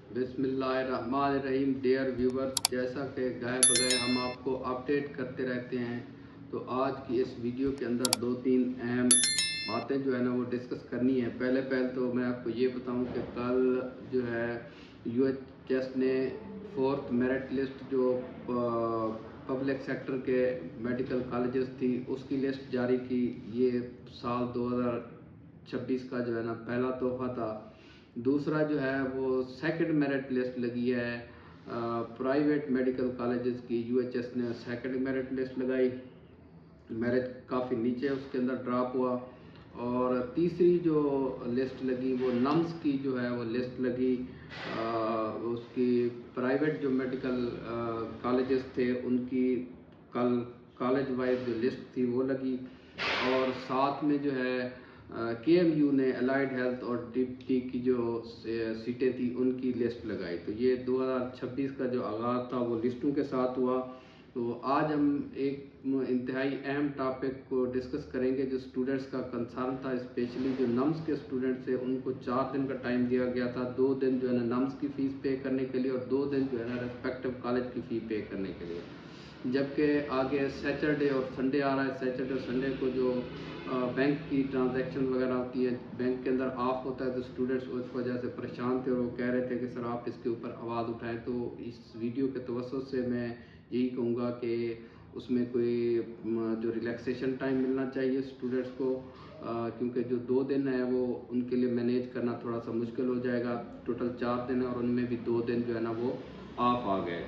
बिस्मिल्लाहिर्रहमानिर्रहीम। Dear viewers, जैसा कि गाय बगैर हम आपको अपडेट करते रहते हैं, तो आज की इस वीडियो के अंदर दो तीन अहम बातें जो है ना वो डिस्कस करनी है। पहले तो मैं आपको ये बताऊं कि कल जो है यूएचएस ने 4th मेरिट लिस्ट जो पब्लिक सेक्टर के मेडिकल कॉलेजेस थी उसकी लिस्ट जारी की। ये साल 2026 का जो है ना पहला तोहफा था। दूसरा जो है वो सेकंड मेरिट लिस्ट लगी है प्राइवेट मेडिकल कॉलेजेस की। यूएचएस ने सेकंड मेरिट लिस्ट लगाई, मेरिट काफ़ी नीचे उसके अंदर ड्रॉप हुआ। और तीसरी जो लिस्ट लगी वो नम्स की जो है वो लिस्ट लगी। उसकी प्राइवेट जो मेडिकल कॉलेजेस थे उनकी कल कॉलेज वाइज जो लिस्ट थी वो लगी। और साथ में जो है केएमयू ने अलाइड हेल्थ और डिप्टी की जो सीटें थी उनकी लिस्ट लगाई। तो ये 2026 का जो आगाज़ था वो लिस्टों के साथ हुआ। तो आज हम एक इंतहाई अहम टॉपिक को डिस्कस करेंगे जो स्टूडेंट्स का कंसर्न था। स्पेशली जो नम्स के स्टूडेंट्स थे उनको 4 दिन का टाइम दिया गया था। 2 दिन जो है ना नम्स की फ़ीस पे करने के लिए और 2 दिन जो है ना रेस्पेक्टिव कॉलेज की फ़ी पे करने के लिए। जबकि आगे सैटरडे और संडे आ रहा है। सैटरडे और संडे को जो बैंक की ट्रांजैक्शन वगैरह होती है, बैंक के अंदर ऑफ होता है, तो स्टूडेंट्स उस वजह से परेशान थे और वो कह रहे थे कि सर आप इसके ऊपर आवाज़ उठाएं। तो इस वीडियो के तवज्जुह से मैं यही कहूँगा कि उसमें कोई जो रिलैक्सेशन टाइम मिलना चाहिए स्टूडेंट्स को, क्योंकि जो 2 दिन है वो उनके लिए मैनेज करना थोड़ा सा मुश्किल हो जाएगा। टोटल 4 दिन है और उनमें भी 2 दिन जो है ना वो ऑफ आ गए।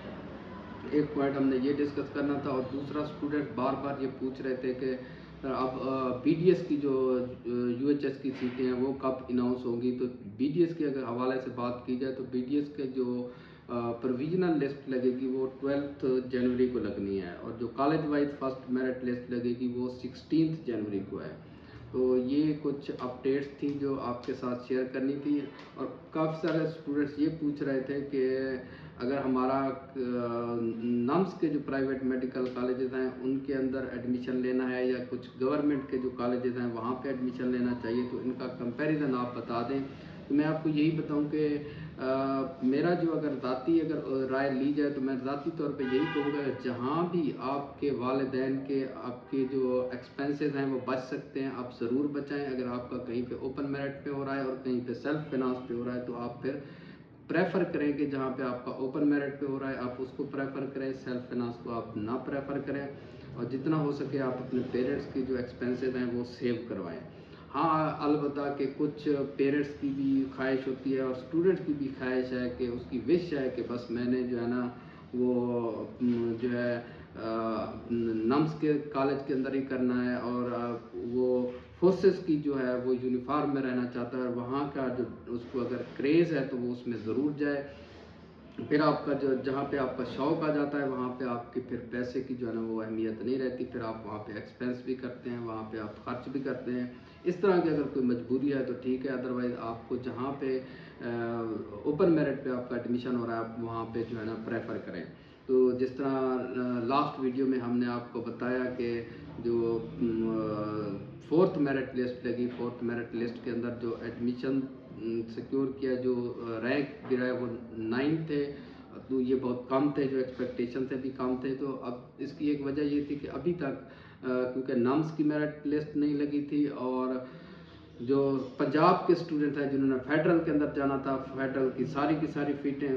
एक पॉइंट हमने ये डिस्कस करना था। और दूसरा, स्टूडेंट बार बार ये पूछ रहे थे कि सर अब बीडीएस की जो यूएचएस की सीटें हैं वो कब अनाउंस होंगी। तो बीडीएस के अगर हवाले से बात की जाए तो बीडीएस के जो प्रोविजनल लिस्ट लगेगी वो 12 जनवरी को लगनी है और जो college wise first merit list लगेगी वो 16 जनवरी को है। तो ये कुछ अपडेट्स थी जो आपके साथ शेयर करनी थी। और काफ़ी सारे स्टूडेंट्स ये पूछ रहे थे कि अगर हमारा नम्स के जो प्राइवेट मेडिकल कॉलेजेस हैं उनके अंदर एडमिशन लेना है या कुछ गवर्नमेंट के जो कॉलेजेस हैं वहाँ पे एडमिशन लेना चाहिए, तो इनका कंपैरिजन आप बता दें। तो मैं आपको यही बताऊं कि मेरा जो अगर राय ली जाए तो मैं ज़ाती तौर पे यही कहूँगा कि जहाँ भी आपके वालिदैन के आपके जो एक्सपेंसेस हैं वो बच सकते हैं आप ज़रूर बचाएं। अगर आपका कहीं पे ओपन मेरिट पे हो रहा है और कहीं पे सेल्फ फिनांस पे हो रहा है तो आप फिर प्रेफर करें कि जहाँ पे आपका ओपन मेरिट पे हो रहा है आप उसको प्रेफर करें, सेल्फ फाइनेंस को आप ना प्रेफर करें। और जितना हो सके आप अपने पेरेंट्स की जो एक्सपेंसेस हैं वो सेव करवाएं। हाँ, अलबत्ता कि कुछ पेरेंट्स की भी ख्वाहिश होती है और स्टूडेंट्स की भी ख्वाहिश है कि उसकी विश है कि बस मैंने जो है ना वो जो है नम्स के कॉलेज के अंदर ही करना है और वो फोर्सेस की जो है वो यूनिफॉर्म में रहना चाहता है। वहाँ का जो उसको अगर क्रेज़ है तो वो उसमें ज़रूर जाए। फिर आपका जो जहाँ पे आपका शौक़ आ जाता है वहाँ पे आपके फिर पैसे की जो है ना वो अहमियत नहीं रहती। फिर आप वहाँ पे एक्सपेंस भी करते हैं, वहाँ पे आप खर्च भी करते हैं। इस तरह की अगर कोई मजबूरी है तो ठीक है, अदरवाइज़ आपको जहाँ पे ओपन मेरिट पे आपका एडमिशन हो रहा है आप वहाँ पे जो है ना प्रेफर करें। तो जिस तरह लास्ट वीडियो में हमने आपको बताया कि जो 4th मेरिट लिस्ट लगी, 4th मेरिट लिस्ट के अंदर जो एडमिशन सिक्योर किया, जो रैंक गिरा वो 9 थे। तो ये बहुत कम थे, जो एक्सपेक्टेशन से भी कम थे। तो अब इसकी एक वजह ये थी कि अभी तक क्योंकि नम्स की मेरिट लिस्ट नहीं लगी थी और जो पंजाब के स्टूडेंट हैं जिन्होंने फेडरल के अंदर जाना था, फेडरल की सारी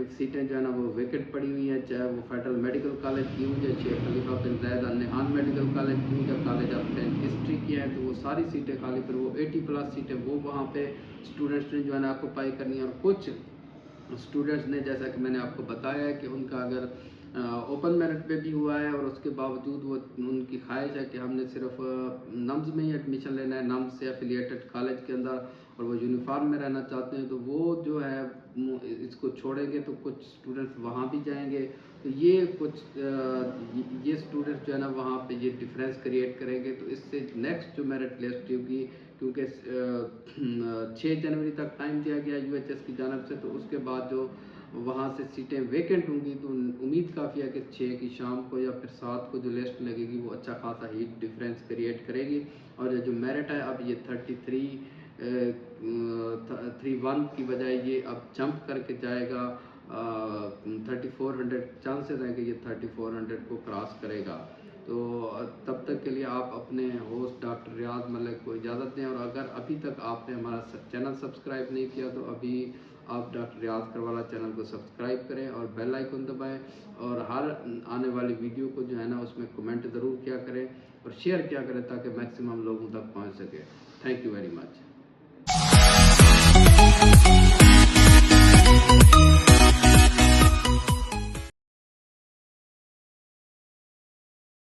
सीटें जो है ना वो वेकेट पड़ी हुई हैं, चाहे वो फेडरल मेडिकल कॉलेज की हो या Sheikh Khalifa bin Zayed Al Nahyan medical college की हो या कॉलेज ऑफ हिस्ट्री की है। तो वो सारी सीटें खाली, फिर वो 80+ सीटें वो वहाँ पे स्टूडेंट्स ने जो है ना ऑक्यूपाई करनी है। और कुछ स्टूडेंट्स ने, जैसा कि मैंने आपको बताया है कि उनका अगर ओपन मेरिट पे भी हुआ है और उसके बावजूद वो उनकी ख्वाहिश है कि हमने सिर्फ नम्स में ही एडमिशन लेना है, नम्स से एफिलिएटेड कॉलेज के अंदर, और वो यूनिफॉर्म में रहना चाहते हैं, तो वो जो है इसको छोड़ेंगे तो कुछ स्टूडेंट्स वहाँ भी जाएंगे। तो ये कुछ ये स्टूडेंट्स जो है ना वहाँ पे ये डिफरेंस क्रिएट करेंगे। तो इससे नेक्स्ट जो मेरिट लिस्ट होगी, क्योंकि 6 जनवरी तक टाइम दिया गया यूएचएस की जानब से, तो उसके बाद जो वहाँ से सीटें वेकेंट होंगी तो उम्मीद काफ़ी है कि 6 की शाम को या फिर 7 को जो लिस्ट लगेगी वो अच्छा खासा हीट डिफरेंस क्रिएट करेगी। और जो मेरिट है अब ये 31 की बजाय ये अब जंप करके जाएगा 3400 चांसेस हैं कि ये 3400 को क्रॉस करेगा। तो तब तक के लिए आप अपने होस्ट डॉक्टर रियाज मलिक को इजाज़त दें, और अगर अभी तक आपने हमारा चैनल सब्सक्राइब नहीं किया तो अभी आप डॉक्टर रियाज करवाला चैनल को सब्सक्राइब करें और बेल आइकन दबाएं, और हर आने वाली वीडियो को जो है ना उसमें कमेंट ज़रूर किया करें और शेयर किया करें ताकि मैक्सिमम लोगों तक पहुंच सके। Thank you very much.